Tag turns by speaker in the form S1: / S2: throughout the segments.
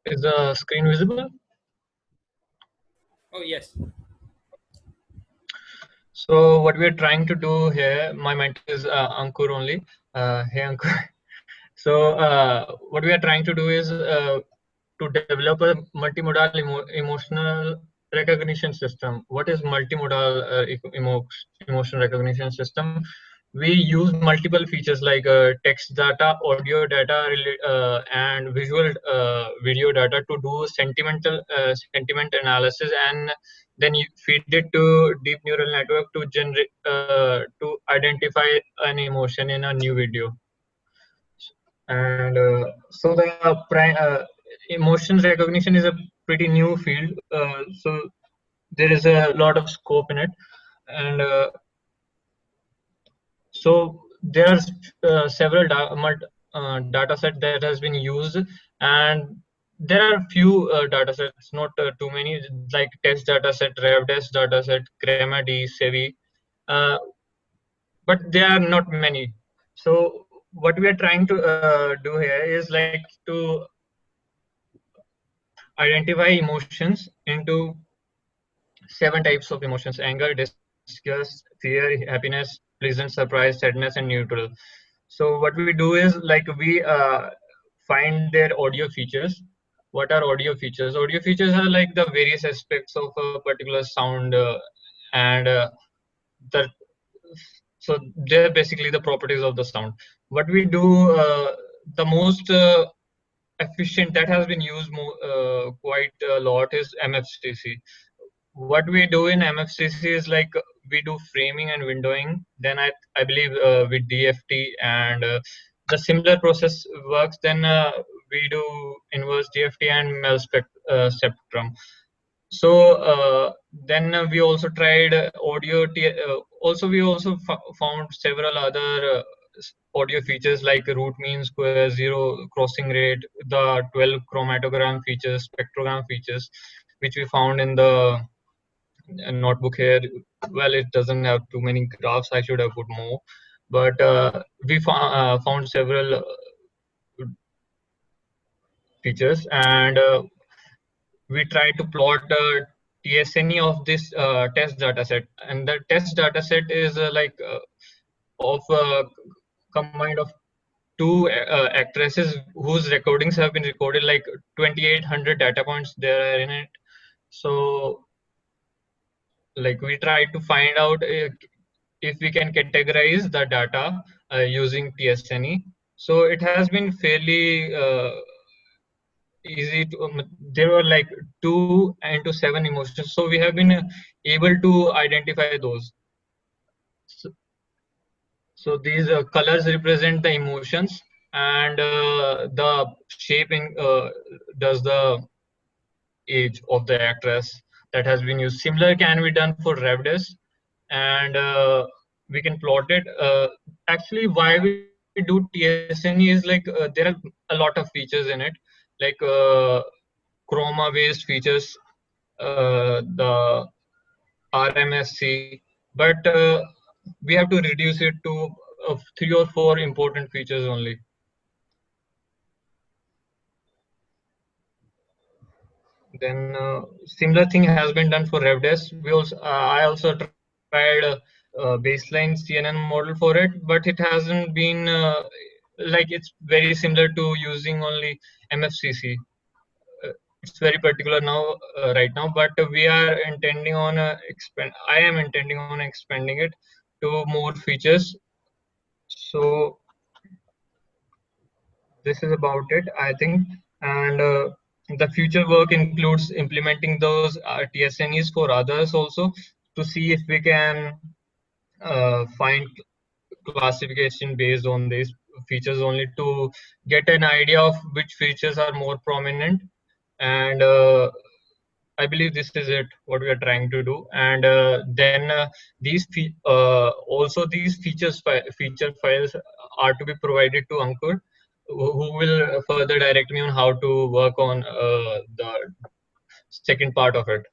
S1: Is the screen visible?
S2: Oh, yes.
S1: So what we are trying to do here, my mentor is Ankur only. Hey Ankur. So what we are trying to do is to develop a multimodal emotional recognition system. What is multimodal emotion recognition system? We use multiple features like text data, audio data, and visual video data to do sentiment analysis, and then you feed it to deep neural network to generate to identify an emotion in a new video. And so the emotions recognition is a pretty new field, so there is a lot of scope in it. And so there are several data set that has been used, and there are few data sets, not too many, like test data set, revdes data set, crema-d, sevi, uh, but there are not many. So what we are trying to do here is like to identify emotions into 7 types of emotions: anger, disgust, fear, happiness, pleasant, surprise, sadness, and neutral. So what we do is like we find their audio features. What are audio features? Audio features are like the various aspects of a particular sound, and the so they're basically the properties of the sound. What we do, the most efficient that has been used quite a lot is MFCC. What we do in MFCC is like we do framing and windowing. Then I believe with DFT, and the similar process works. Then we do inverse DFT and spectrum. So then we also tried also we also found several other audio features like root mean square, zero crossing rate, the 12 chromatogram features, spectrogram features, which we found in the notebook here. Well, it doesn't have too many graphs. I should have put more, but we found several features, and we try to plot the TSNE of this test dataset. And the test dataset is of combined of two actresses whose recordings have been recorded, like 2800 data points there are in it. So like we try to find out if we can categorize the data using TSNE. So it has been fairly easy to there were like 2 into 7 emotions, so we have been able to identify those. So these colors represent the emotions, and the shaping does the age of the actress that has been used. Similar can be done for revdes, and we can plot it. Actually, why we do TSNE is like there are a lot of features in it, like chroma based features, the RMSC, but we have to reduce it to 3 or 4 important features only. Then similar thing has been done for revdes. I also tried baseline CNN model for it, but it hasn't been like it's very similar to using only MFCC. It's very particular now right now, but we are intending on expand. I am intending on expanding it to more features. So this is about it, I think. And the future work includes implementing those TSNEs for others also, to see if we can find classification based on these features only, to get an idea of which features are more prominent. And I believe this is it, what we are trying to do. And then also these feature files are to be provided to Ankur, who will further direct me on how to work on the second part of it.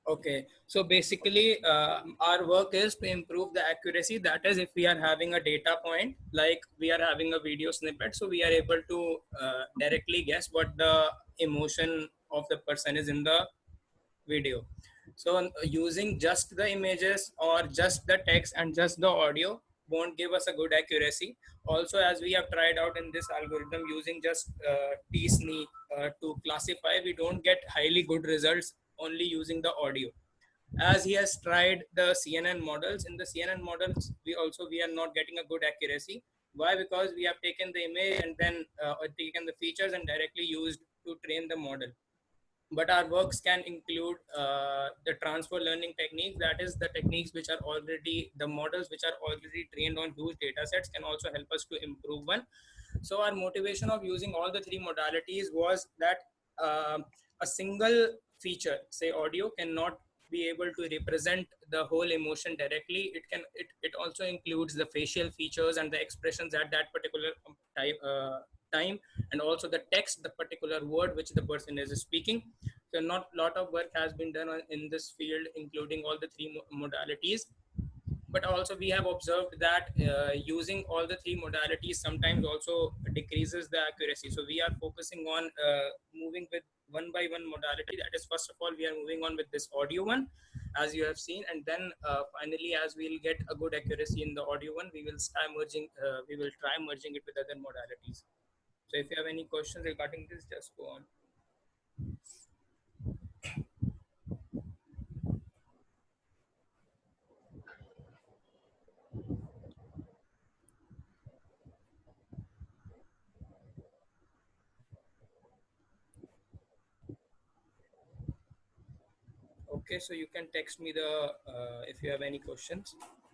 S2: Okay, so basically our work is to improve the accuracy. That is, if we are having a data point, like we are having a video snippet, so we are able to directly guess what the emotion of the person is in the video. So using just the images or just the text and just the audio won't give us a good accuracy. Also, as we have tried out in this algorithm using just t-SNE to classify, we don't get highly good results only using the audio. As he has tried the CNN models, in the CNN models we are not getting a good accuracy. Why? Because we have taken the image and then taken the features and directly used to train the model. But our works can include the transfer learning techniques, that is the techniques which are already the models which are already trained on huge data sets can also help us to improve one. So our motivation of using all the three modalities was that a single feature, say audio, cannot be able to represent the whole emotion directly. It also includes the facial features and the expressions at that particular time, and also the text, the particular word which the person is speaking. So not lot of work has been done in this field, including all the three modalities. But also we have observed that using all the three modalities sometimes also decreases the accuracy. So we are focusing on moving with one by one modality. That is, first of all, we are moving on with this audio one, as you have seen, and then finally, as we'll get a good accuracy in the audio one, we will try merging it with other modalities. So if you have any questions regarding this, just go on. Okay, so you can text me the if you have any questions.